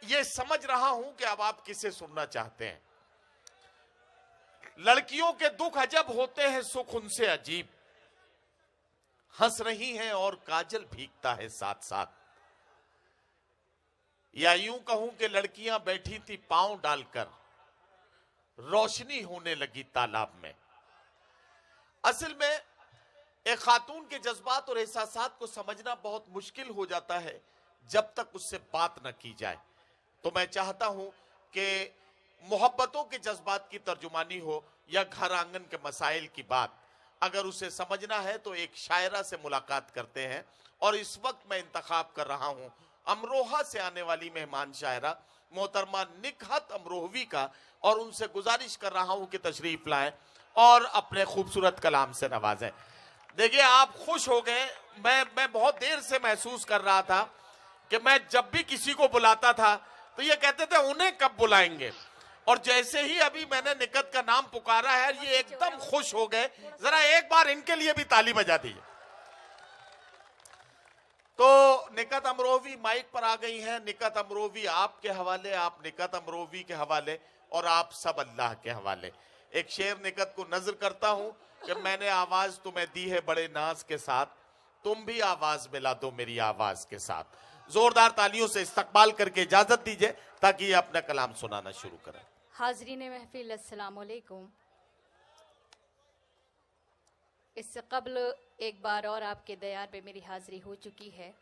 ये समझ रहा हूं कि अब आप किसे सुनना चाहते हैं। लड़कियों के दुख अजब होते हैं, सुख उनसे अजीब। हंस रही हैं और काजल भीगता है साथ साथ। या यूं कहूं कि लड़कियां बैठी थी पांव डालकर, रोशनी होने लगी तालाब में। असल में एक खातून के जज्बात और एहसासात को समझना बहुत मुश्किल हो जाता है जब तक उससे बात न की जाए। तो मैं चाहता हूं कि मोहब्बतों के जज्बात की तर्जुमानी हो या घर आंगन के मसाइल की बात, अगर उसे समझना है तो एक शायरा से मुलाकात करते हैं। और इस वक्त मैं इंतखाब कर रहा हूं अमरोहा से आने वाली मेहमान शायरा मोहतरमा निकहत अमरोहवी का, और उनसे गुजारिश कर रहा हूं कि तशरीफ लाएं और अपने खूबसूरत कलाम से नवाजें। देखिए, आप खुश हो गए। मैं बहुत देर से महसूस कर रहा था कि मैं जब भी किसी को बुलाता था तो ये कहते थे उन्हें कब बुलाएंगे, और जैसे ही अभी मैंने निकहत का नाम पुकारा है ये एकदम खुश हो गए। जरा एक बार इनके लिए भी ताली बजा दीजिए। तो निकहत अमरोहवी माइक पर आ गई हैं। निकहत अमरोहवी आपके हवाले, आप निकहत अमरोहवी के हवाले, और आप सब अल्लाह के हवाले। एक शेर निकहत को नजर करता हूं कि मैंने आवाज तुम्हें दी है बड़े नाज के साथ, तुम भी आवाज मिला दो मेरी आवाज के साथ। जोरदार तालियों से इस्तकबाल करके इजाजत दीजिए ताकि ये अपना कलाम सुनाना शुरू करें। हाजरीन महफिल, अस्सलाम वालेकुम। इससे कबल एक बार और आपके दयार पे मेरी हाजिरी हो चुकी है।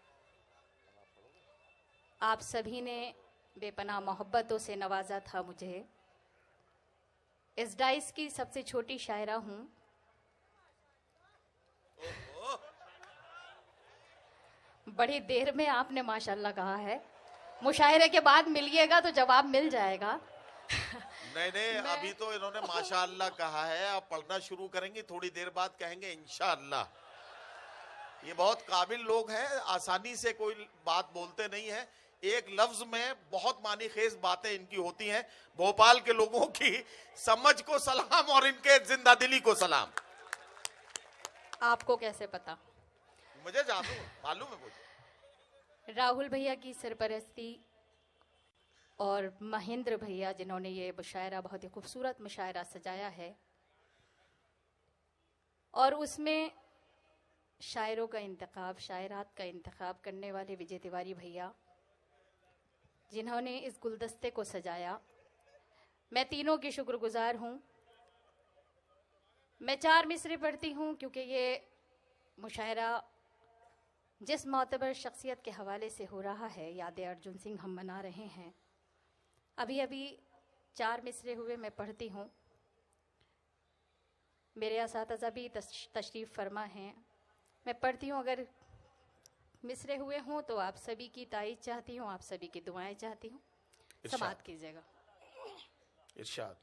आप सभी ने बेपनाह मोहब्बतों से नवाजा था मुझे। इस डाइस की सबसे छोटी शायरा हूं। बड़ी देर में आपने माशाल्लाह कहा है। मुशायरे के बाद मिलिएगा तो जवाब मिल जाएगा। नहीं, अभी तो इन्होंने माशाअल्लाह कहा है। आप पढ़ना शुरू करेंगे, थोड़ी देर बाद कहेंगे इंशाअल्लाह। ये बहुत काबिल लोग हैं, आसानी से कोई बात बोलते नहीं है। एक लफ्ज में बहुत मानी खेज बातें इनकी होती हैं। भोपाल के लोगों की समझ को सलाम और इनके जिंदा दिली को सलाम। आपको कैसे पता? मुझे जानू, मालूम है मुझे। राहुल भैया की सरपरस्ती और महेंद्र भैया जिन्होंने ये मुशायरा, बहुत ही खूबसूरत मुशायरा सजाया है, और उसमें शायरों का इंतखाब, शायरात का इंतखाब करने वाले विजय तिवारी भैया जिन्होंने इस गुलदस्ते को सजाया, मैं तीनों की शुक्रगुजार हूँ। मैं 4 मिसरे पढ़ती हूँ क्योंकि ये मुशायरा जिस मोतबर शख्सियत के हवाले से हो रहा है, याद अर्जुन सिंह हम मना रहे हैं। अभी अभी 4 मिसरे हुए, मैं पढ़ती हूँ। मेरे असातिज़ा भी तशरीफ़ फरमा हैं। मैं पढ़ती हूँ, अगर मिसरे हुए हों तो आप सभी की ताईद चाहती हूँ, आप सभी की दुआएं चाहती हूँ। समाअत कीजिएगा। इरशाद।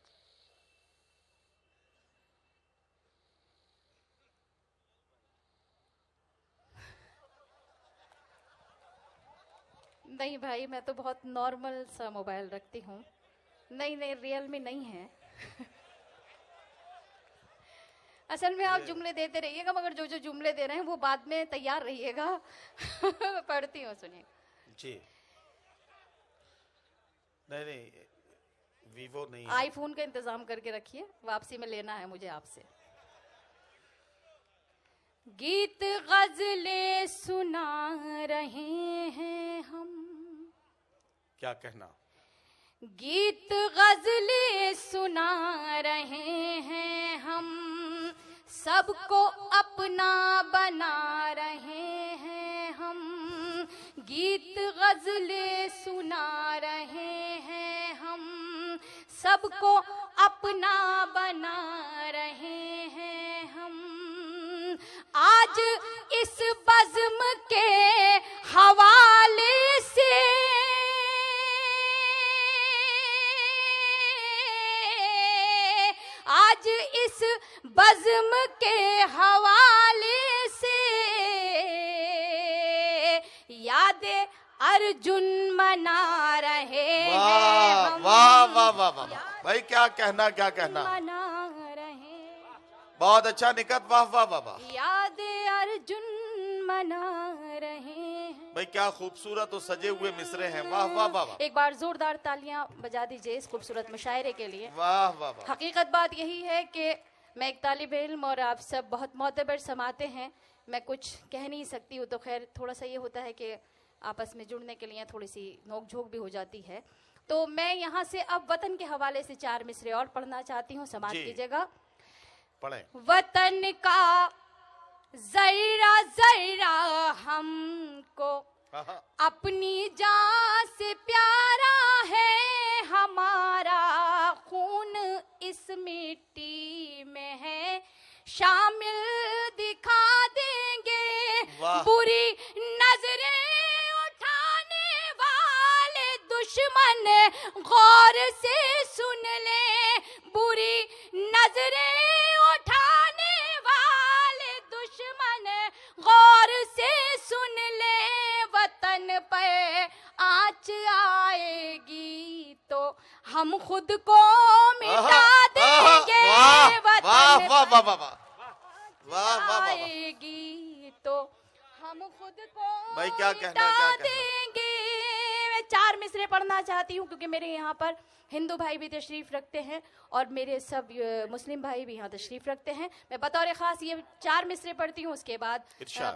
नहीं भाई, मैं तो बहुत नॉर्मल सा मोबाइल रखती हूँ। नहीं, रियल में नहीं है। असल में आप जुमले देते रहिएगा, मगर जो जुमले दे रहे हैं वो बाद में तैयार रहिएगा। पढ़ती हूँ, सुनिए जी। नहीं, वीवो नहीं है। आईफोन का इंतजाम करके रखिए, वापसी में लेना है मुझे आपसे। गीत गजलें सुना रहे हैं हम। क्या कहना? गीत गजलें सुना रहे हैं हम, सबको अपना बना रहे हैं हम। गीत गजलें सुना रहे हैं हम, सबको अपना बना रहे हैं हम। आज इस बज़्म के हवाले से इस बज़्म के हवाले से याद अर्जुन मना रहे हैं हम। वाह वाह वाह वाह भाई, क्या कहना, क्या कहना। मना रहे, बहुत अच्छा निकहत, वाह वाह वाह वाह। याद अर्जुन मना रहे हैं। भाई क्या खूबसूरत और सजे हुए मिसरे हैं, वाह वाह वाह वाह। एक बार जोरदार तालियां बजा दीजिए इस खूबसूरत मुशायरे के लिए। वाह वाह वाह। हकीकत बात यही है कि मैं एक तालिब इल्म और आप सब बहुत मोतबर समाते हैं, मैं कुछ कह नहीं सकती हूँ, तो खैर थोड़ा सा ये होता है कि आपस में जुड़ने के लिए थोड़ी सी नोक-झोंक भी हो जाती है। तो मैं यहाँ से अब वतन के हवाले से 4 मिसरे और पढ़ना चाहती हूँ, समात कीजिएगा। पढ़ें। वतन का जरा जरा हमको अपनी जान से प्यारा है, हमारा खून इस मिट्टी में है, शामिल दिखा देंगे। बुरी नजरें उठाने वाले दुश्मन गौर से सुन ले, बुरी नजरें उठाने वाले दुश्मन गौर से सुन ले। वतन पर आँच आएगी तो हम खुद को मिटा देंगे। वतन पर आएगी तो हम खुद को भाई क्या कहना, मिटा देंगे। मैं 4 मिसरे पढ़ना चाहती हूँ क्योंकि मेरे यहाँ पर हिंदू भाई भी तशरीफ रखते हैं और मेरे सब मुस्लिम भाई भी यहाँ तशरीफ रखते हैं। मैं बतौर खास ये 4 मिसरे पढ़ती हूँ, उसके बाद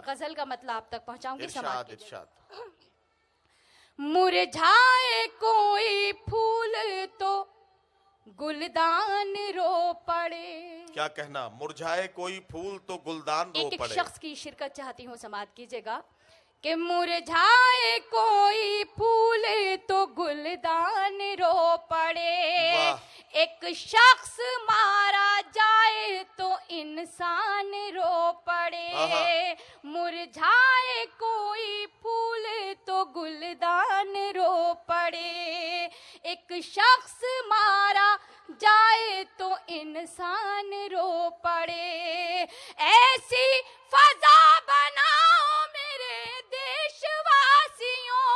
गजल का मतलब आप तक पहुँचाऊंगी। मुरझाए कोई फूल तो गुलदान रो पड़े। क्या कहना, मुरझाए कोई फूल तो गुलदान रो पड़े। एक शख्स की शिरकत चाहती हूँ, समात कीजिएगा। कि मुरझाए कोई फूल तो गुलदान रो पड़े, एक शख्स मारा जाए तो इंसान रो पड़े। मुरझाए कोई फूल तो गुलदान रो पड़े, एक शख्स मारा जाए तो इंसान रो पड़े। ऐसी फजा बनाओ मेरे देशवासियों,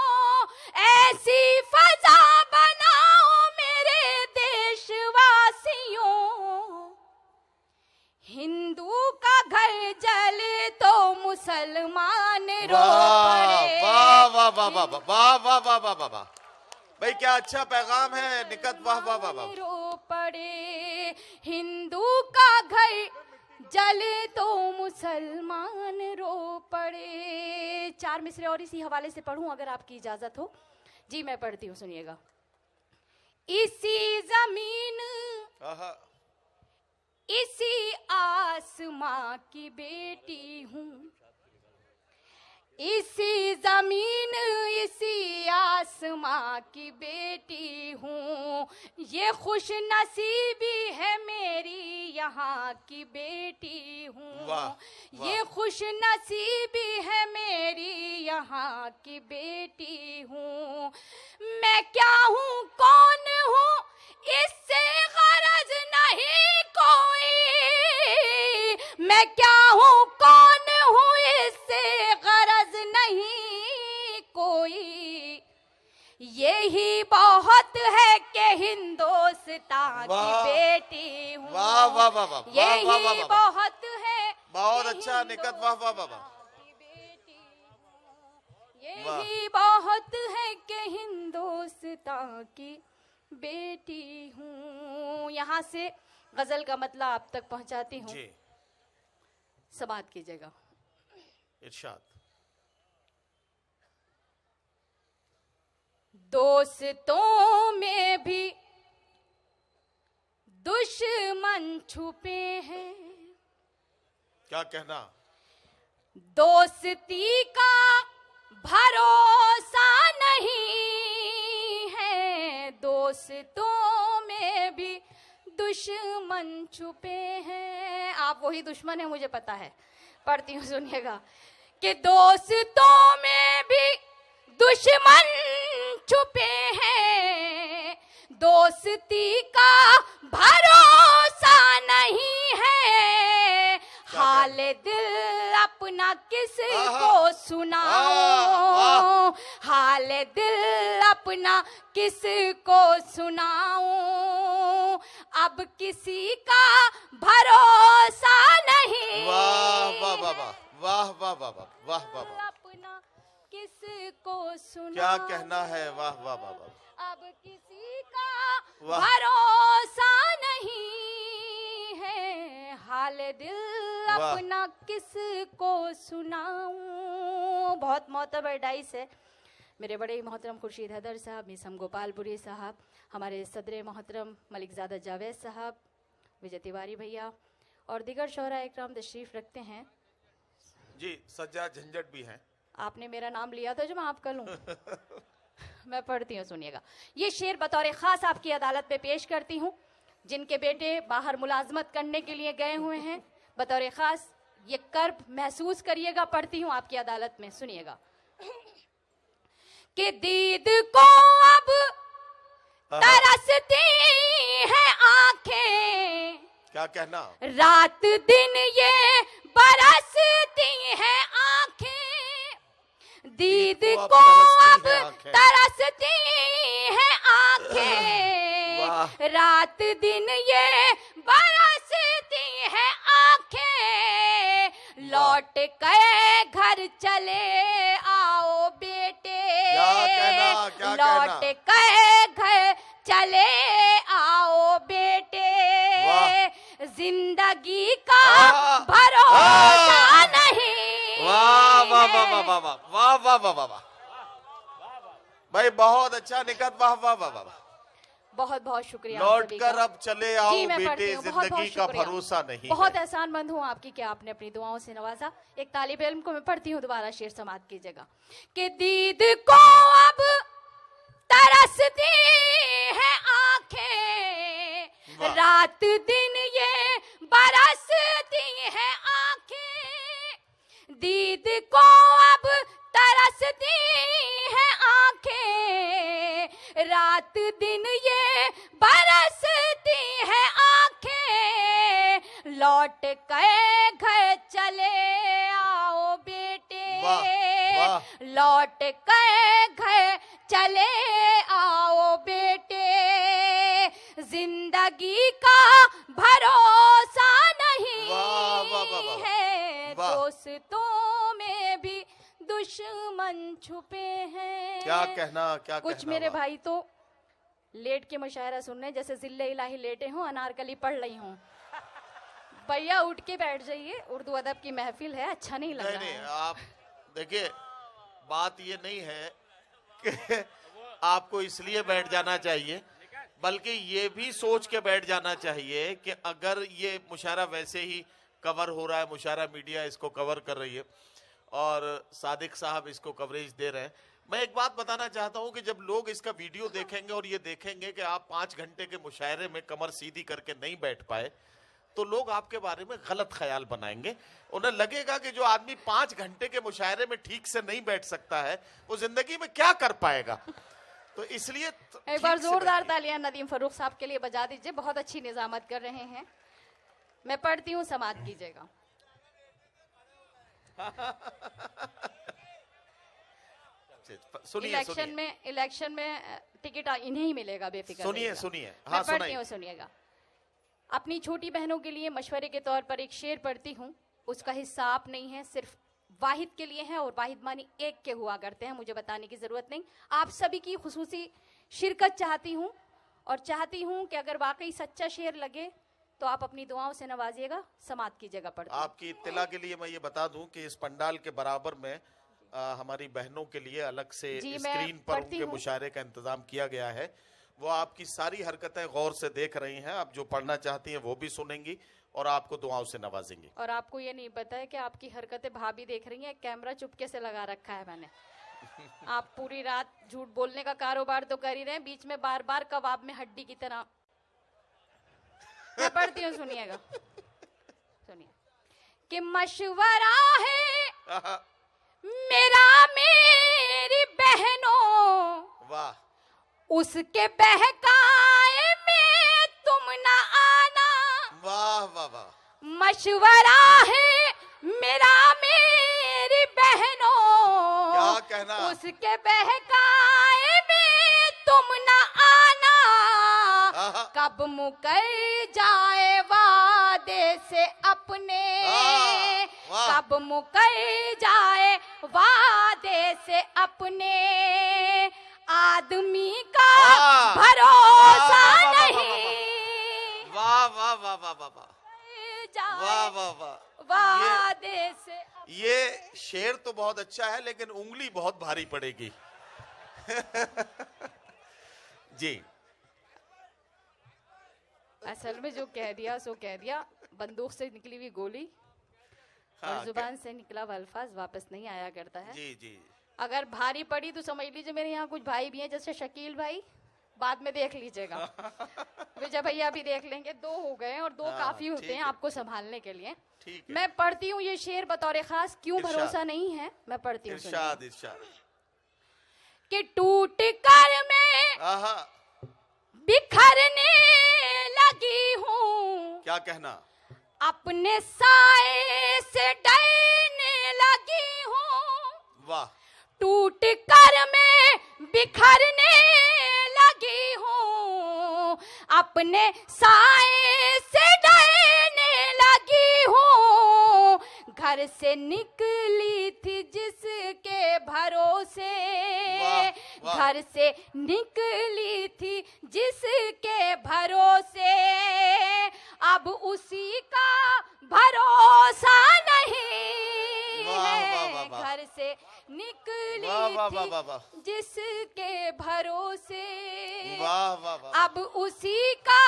ऐसी फजा बनाओ मेरे देशवासियों, हिंदू का घर जले तो मुसलमान रो पड़े। वाह वाह वाह वाह वाह वाह वाह वाह वाह। भाई क्या अच्छा पैगाम है निकत, वाह वाह वाह वाह। रो पड़े, हिंदू का घर जले तो मुसलमान रो पड़े। 4 मिसरे और इसी हवाले से पढ़ूं अगर आपकी इजाजत हो। जी मैं पढ़ती हूँ, सुनिएगा। इसी जमीन इसी आसमां की बेटी हूँ, इसी जमीन इसी आसमां की बेटी हूँ, ये खुश नसीबी है मेरी यहाँ की बेटी हूँ, ये खुश नसीबी है मेरी यहाँ की बेटी हूँ। मैं क्या हूँ कौन हूँ इससे गरज नहीं कोई, मैं क्या हूँ कौन हूँ इससे गरज नहीं कोई, यही बहुत है कि हिंदुस्तान की बेटी हूँ। वाह वाह वाह वाह, यही बहुत है, बहुत अच्छा निकत, वाह वाह वाह। यही बहुत है कि हिंदुस्तान की बेटी हूँ। यहाँ से गजल का मतलब आप तक पहुँचाती हूँ, समात कीजिएगा। इरशाद। दोस्तों में भी दुश्मन छुपे हैं, क्या कहना, दोस्ती का भरोसा नहीं है, दोस्तों में भी दुश्मन छुपे हैं। आप वही दुश्मन है मुझे पता है, पढ़ती हूँ सुनिएगा। कि दोस्तों में भी दुश्मन छुपे हैं, दोस्ती का भरोसा नहीं है, हाल दिल अपना किसको सुनाऊं, हाल दिल अपना किसको सुनाऊं, अब किसी का भरोसा नहीं। वाह वाह वाह वाह वाह वाह वाह वाह वाह। अपना किसको सुना। क्या कहना है, वाह वाह वाह वाह। अब किसी का भरोसा नहीं है, हाल दिल अपना किसको सुनाऊं। बहुत मोहतबर डाइस है मेरे बड़े ही मोहतरम खुर्शीद हैदर साहब, मिस हम गोपालपुरी साहब, हमारे सदर मोहतरम मलिकजादा जावेद साहब, विजय तिवारी भैया और दीगर शोहरा इकराम तशरीफ रखते हैं। जी सज्जा झंझट भी हैं। आपने मेरा नाम लिया था जो मैं आपका लूं। मैं पढ़ती हूँ, सुनिएगा। ये शेर बतौर खास आपकी अदालत में पेश करती हूँ। जिनके बेटे बाहर मुलाजमत करने के लिए गए हुए हैं, बतौर खास ये कर्ब महसूस करिएगा। पढ़ती हूँ आपकी अदालत में, सुनिएगा। कि दीद को अब तरसती है आंखें, क्या कहना, रात दिन ये बरसती है आंखें। दीद को अब तरसती है आंखें, रात दिन ये बरसती है आंखें। लौट के घर चले आओ बेटे, लौट के घर चले आओ बेटे। जिंदगी का भरोसा नहीं। वाह वाह वाह वाह वाह वाह वाह वाह वाह वाह भाई, बहुत अच्छा निकट, वाह वाह वाह वाह। बहुत बहुत शुक्रिया। लौट कर अब चले आओ बेटे, बहुत जिंदगी का भरोसा नहीं। बहुत एहसानमंद हूँ आपकी कि आपने अपनी दुआओं से नवाजा। एक तालिब इल्म को मैं पढ़ती हूँ दोबारा, शेर समात कीजिएगा। कि दीद को अब तरसती है आंखें, रात दिन ये बरसती है आंखें। दीद को अब तरसती है आंखें, रात दिन ये बरसती है आंखें। लौट के घर चले आओ बेटे, लौट के घर चले आओ बेटे। जिंदगी का भरोसा नहीं है, दोस्तों में भी दुश्मन छुपे हैं। क्या कहना, क्या कुछ कहना। मेरे भाई तो लेट के मुशायरा सुन रहे, जैसे जिल्ले इलाही लेटे हों, अनारकली पढ़ रही हूँ। भैया उठ के बैठ जाइए, उर्दू अदब की महफिल है, अच्छा नहीं लग रहा है। आप देखिए, बात ये नहीं है कि आपको इसलिए बैठ जाना चाहिए, बल्कि ये भी सोच के बैठ जाना चाहिए कि अगर ये मुशायरा वैसे ही कवर हो रहा है, मुशायरा मीडिया इसको कवर कर रही है और सादिक साहब इसको कवरेज दे रहे हैं। मैं एक बात बताना चाहता हूं कि जब लोग इसका वीडियो देखेंगे और ये देखेंगे कि आप 5 घंटे के मुशायरे में कमर सीधी करके नहीं बैठ पाए, तो लोग आपके बारे में गलत ख्याल बनाएंगे। उन्हें लगेगा कि जो आदमी 5 घंटे के मुशायरे में ठीक से नहीं बैठ सकता है, वो जिंदगी में क्या कर पाएगा। तो इसलिए एक बार जोरदार तालियां नदीम फरूख साहब के लिए बजा दीजिए, बहुत अच्छी निजामत कर रहे हैं। मैं पढ़ती हूँ, समात कीजिएगा। इलेक्शन में टिकट इन्हें ही मिलेगा, बेफिक्र सुनिए सुनिए। हाँ, पढ़ती हूँ, सुनिएगा। अपनी छोटी बहनों के लिए मशवरे के तौर पर एक शेर पढ़ती हूँ। उसका हिस्सा आप नहीं है, सिर्फ वाहिद के लिए है और वाहिद मानी एक के हुआ करते हैं, मुझे बताने की जरूरत नहीं। आप सभी की खुसूसी शिरकत चाहती हूँ और चाहती हूँ कि अगर वाकई सच्चा शेर लगे तो आप अपनी दुआओं से नवाजिएगा। समात कीजिएगा। पढ़ आपकी इत्तला के लिए मैं ये बता दूं कि इस पंडाल के बराबर में हमारी बहनों के लिए अलग से स्क्रीन पर उनके मुशायरे का इंतजाम किया गया है। वो आपकी सारी हरकतें गौर से देख रही हैं। आप जो पढ़ना चाहती हैं वो भी सुनेंगी और आपको दुआओं से नवाजेंगी। और आपको ये नहीं पता है कि आपकी हरकतें भाभी देख रही हैं। कैमरा चुपके से लगा रखा है मैंने। आप पूरी रात झूठ बोलने का कारोबार तो कर ही रहे हैं, बीच में बार बार कबाब में हड्डी की तरह। मैं पढ़ती हूँ, सुनिएगा। सुनिए कि मशवरा है मेरा मेरी बहनों, वाह, उसके बहकाए में तुम न आना। वाह वाह वाह। मशवरा है मेरा मेरी बहनों, क्या कहना, उसके बहकाए में तुम न आना। कब मुकर जाए वादे से अपने, वाह। कब मुकर जाए वादे से अपने, आदमी का भरोसा नहीं। वाह वाह वाह वाह वाह वाह वाह वाह वाह। वादे से ये शेर तो बहुत अच्छा है, लेकिन उंगली बहुत भारी पड़ेगी। जी, असल में जो कह दिया सो कह दिया। बंदूक से निकली हुई गोली हाँ, और जुबान से निकला हुआ अल्फाज वापस नहीं आया करता है। जी जी। अगर भारी पड़ी तो समझ लीजिए मेरे यहाँ कुछ भाई भी हैं, जैसे शकील भाई, बाद में देख लीजिएगा। विजय भैया भी देख लेंगे। 2 हो गए हैं और 2 हाँ, काफी होते ठीक हैं है। आपको संभालने के लिए। ठीक है। मैं पढ़ती हूँ ये शेर बतौर खास, क्यों इरशाद। भरोसा नहीं है, मैं पढ़ती हूँ। इरशाद इरशाद। कि टूट कर मैं आहा, बिखरने लगी हूँ, क्या कहना। अपने साए से डरने लगी हूँ। वाह। टूट कर मैं बिखरने लगी हूँ, अपने साए से डरने लगी हूँ। घर से निकली थी जिसके भरोसे, वाह, वाह। घर से निकली थी जिसके भरोसे, अब उसी का भरोसा नहीं वाह, वाह, वाह, है। वाह। घर से निकली वाह, वाह, वाह, वाह, वाह। थी जिसके भरोसे, वाह वाह वाह। अब उसी का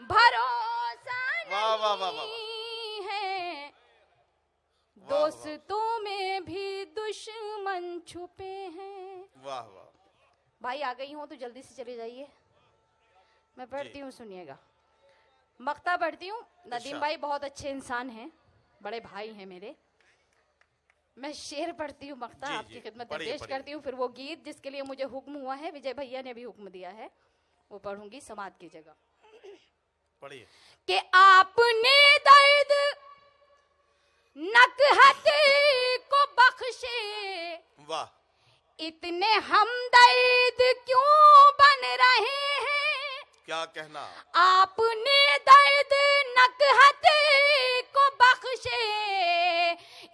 भरोसा वाह, वाह, वाह, वाह। नहीं है। वाह, वाह। दोस्तों में भी दुश्मन छुपे हैं। वाह वाह। भाई आ गई हूँ तो जल्दी से चले जाइए, मैं पढ़ती हूँ, सुनिएगा। मक्ता पढ़ती हूँ। नदीम भाई बहुत अच्छे इंसान हैं, बड़े भाई हैं मेरे। मैं शेर पढ़ती हूँ, मक्ता जी, आपकी जी, खिदमत में पढ़िए, पेश पढ़िए। करती हूँ। फिर वो गीत जिसके लिए मुझे हुक्म हुआ है, विजय भैया ने भी हुक्म दिया है, वो पढ़ूंगी समाज की जगह। पढ़िए। कि आपने दर्द नकहत को बख्शे, वाह। इतने हमदर्द क्यों बन रहे हैं। क्या कहना। आपने दर्द नकहत को बख्शे,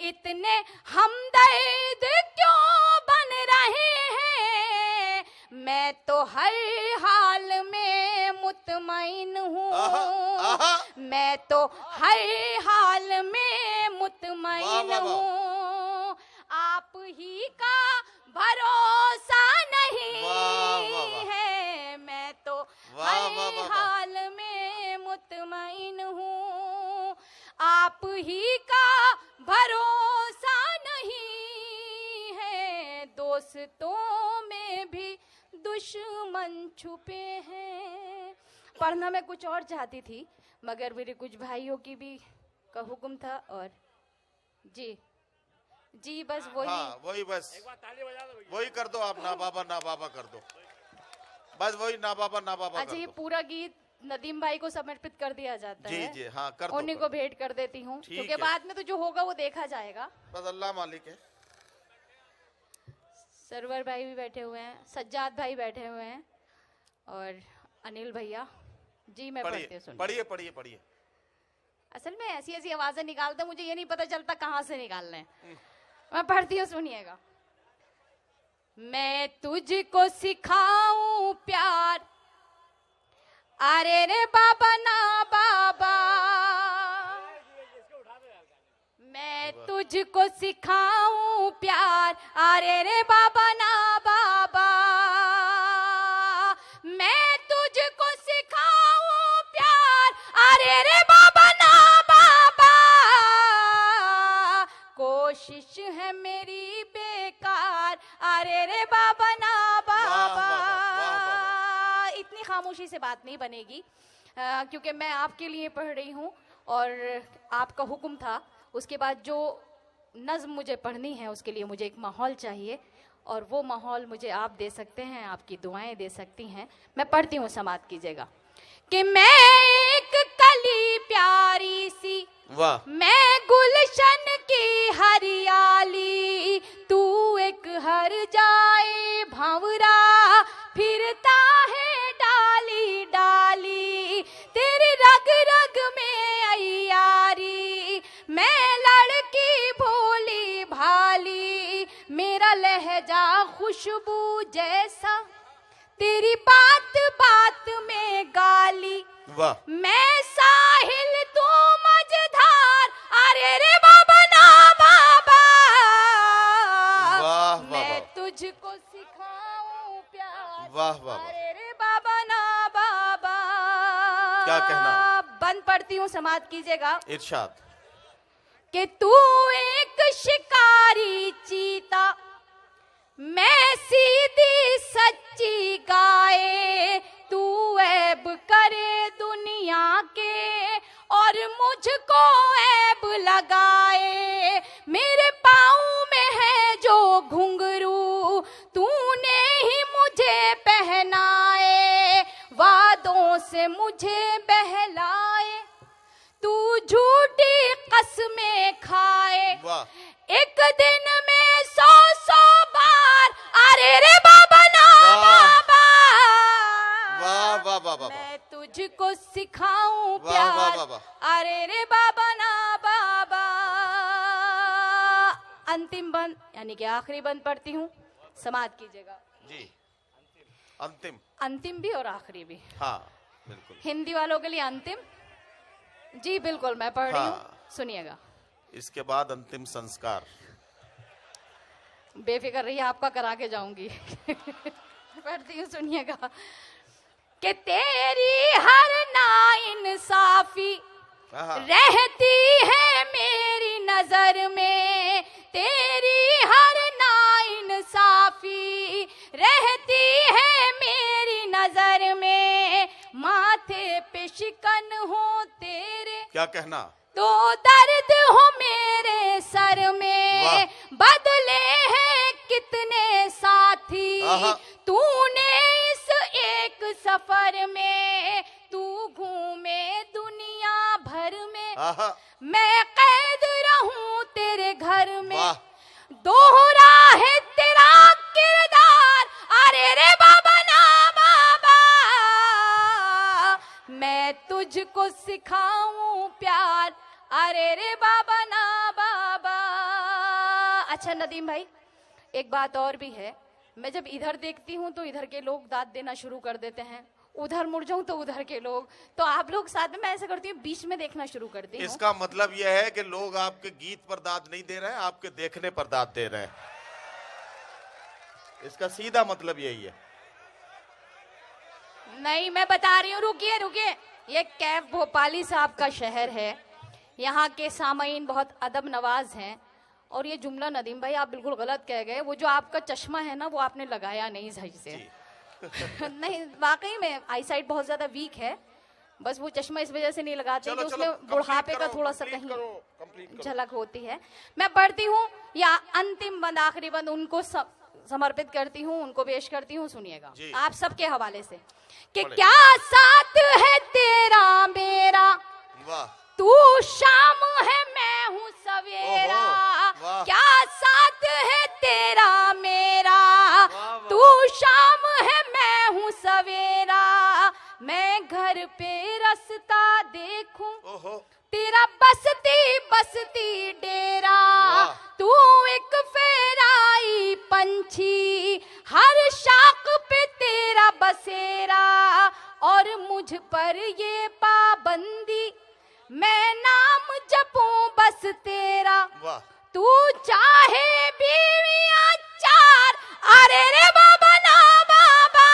इतने हमदर्द क्यों बन रहे हैं। मैं तो हर हाल में मुतमईन हूँ, आहा। मैं तो हर हाल में वाह, मुतमईन वाह, वाह। हूँ। आप ही का भरोसा नहीं वाह, वाह, वाह। है। मैं तो वाह, हर वाह, वाह, वाह। हाल में मुतमईन हूँ। आप ही का भरोसा नहीं है। दोस्तों में भी दुश्मन छुपे हैं। पढ़ना मैं कुछ और चाहती थी, मगर मेरे कुछ भाइयों की भी का हुक्म था। और जी बस वही। हाँ वही, बस वही कर दो आप। ना बाबा ना बाबा कर दो, बस वही ना बाबा ना बाबा अच्छा, कर ये दो। पूरा गीत नदीम भाई को समर्पित कर दिया जाता जी है। जी हाँ कर दो, उन्हीं कर को दो। भेंट कर देती हूँ, ठीक क्योंकि है। बाद में तो जो होगा वो देखा जाएगा। बस अल्लाह मालिक है। सरवर भाई भी बैठे हुए हैं, सज्जाद भाई बैठे हुए हैं, और अनिल भैया जी। मैं पढ़ती पढ़िए हूँ, पढ़िए पढ़िए पढ़िए। असल में ऐसी ऐसी आवाजें निकालते मुझे ये नहीं पता चलता कहाँ से निकालना है। मैं पढ़ती हूँ, सुनिएगा। मैं तुझको सिखाऊं प्यार, अरे रे बाबा ना बाबा। मैं तुझको सिखाऊं प्यार, अरे रे बाबा ना बाबा। मैं तुझको सिखाऊं प्यार, अरे रे बाबा ना बाबा। कोशिश है मेरी बेकार, अरे रे बाबा ना बाबा। इतनी खामोशी से बात नहीं बनेगी, क्योंकि मैं आपके लिए पढ़ रही हूँ और आपका हुक्म था। उसके बाद जो नज़्म मुझे पढ़नी है उसके लिए मुझे एक माहौल चाहिए, और वो माहौल मुझे आप दे सकते हैं, आपकी दुआएं दे सकती हैं। मैं पढ़ती हूँ, समात कीजिएगा। कि मैं एक कली प्यारी सी, वाह। मैं गुलशन की हरियाली, तू एक हर जाए भंवरा, फिरता है डाली डाली, तेरी रग रग में अय्या तेरी बात बात में गाली, वाह मैं साहिल तू मझधार, अरे रे बाबा ना बाबा, वाह मैं तुझको सिखाऊं प्यार, वाह वाह, अरे रे बाबा ना बाबा। क्या कहना? बंद पढ़ती हूँ, समाप्त कीजिएगा। इरशाद। कि तू एक शिकारी चीता, मैं सीधी सच्ची गाय, तू ऐब करे दुनिया के और मुझको ऐब लगाए, मेरे पाँव में है जो घुंघरू तूने ही मुझे पहनाए, वादों से मुझे बहलाए, तू झूठी कसमें खाए, वाह एक दिन में 100 बार, अरे रे बाबा ना बाबा, वाह वाह वाह वाह, मैं तुझको सिखाऊं वाह वाह प्यार, वाह वाह, अरे रे बाबा ना बाबा। अंतिम बंद यानी कि आखिरी बंद पढ़ती हूँ, समाप्त कीजिएगा जी। अंतिम, अंतिम भी और आखिरी भी। हाँ बिल्कुल। हिंदी वालों के लिए अंतिम, जी बिल्कुल मैं पढ़ रही हूँ, हाँ। सुनिएगा। इसके बाद अंतिम संस्कार। बेफिक्र रहिए, आपका करा के जाऊंगी। पढ़ती हूँ, सुनिएगा। कि तेरी हर नाइंसाफी रहती है मेरी नजर में, तेरी हर नाइंसाफी रहती है मेरी नजर में, माथे पे शिकन हो तेरे, क्या कहना? तो दर्द हो मेरे सर में, बदले हैं कितने साथी तूने इस एक सफर में, तू घूमे दुनिया भर में, मैं कैद रहूं तेरे घर में, दोहरा है तेरा किरदार, अरे रे बाबा ना बाबा, मैं तुझको सिखाऊं प्यार, अरे रे बाबा ना बाबा। अच्छा नदीम भाई, एक बात और भी है, मैं जब इधर देखती हूँ तो इधर के लोग दाद देना शुरू कर देते हैं, उधर मुड़ जाऊं तो उधर के लोग, तो आप लोग साथ में, मैं ऐसा करती हूँ बीच में देखना शुरू करती हूँ। इसका मतलब यह है कि लोग आपके गीत पर दाद नहीं दे रहे हैं, आपके देखने पर दाद दे रहे हैं। इसका सीधा मतलब यही है। नहीं, मैं बता रही हूँ, रुकिए रुकिए, ये कैफ भोपाली साहब का शहर है, यहाँ के सामाईन बहुत अदब नवाज हैं, और ये जुमला नदीम भाई आप बिल्कुल गलत कह गए, वो जो आपका चश्मा है ना वो आपने लगाया नहीं सही से। नहीं, वाकई में आईसाइट बहुत ज्यादा वीक है, बस वो चश्मा इस वजह से नहीं लगाते कि उसमें बुढ़ापे का थोड़ा सा कहीं झलक होती है। मैं पढ़ती हूँ, या अंतिम बंद आखिरी बंद उनको समर्पित करती हूँ, उनको पेश करती हूँ, सुनिएगा आप सबके हवाले से। कि क्या साथ है तेरा मेरा, तू शाम है मैं हूँ सवेरा, क्या साथ है तेरा मेरा, तू शाम है मैं हूँ सवेरा, मैं घर पे रास्ता देखूं तेरा बसती बसती डेरा, तू एक फेराई पंछी हर शाख पे तेरा बसेरा, और मुझ पर ये पाबंदी मैं नाम जपूं बस तेरा, तू चाहे बीवियां 4, अरे रे बाबा ना बाबा,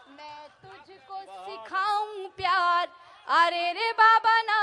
मैं तुझको सिखाऊं प्यार, अरे रे बाबा ना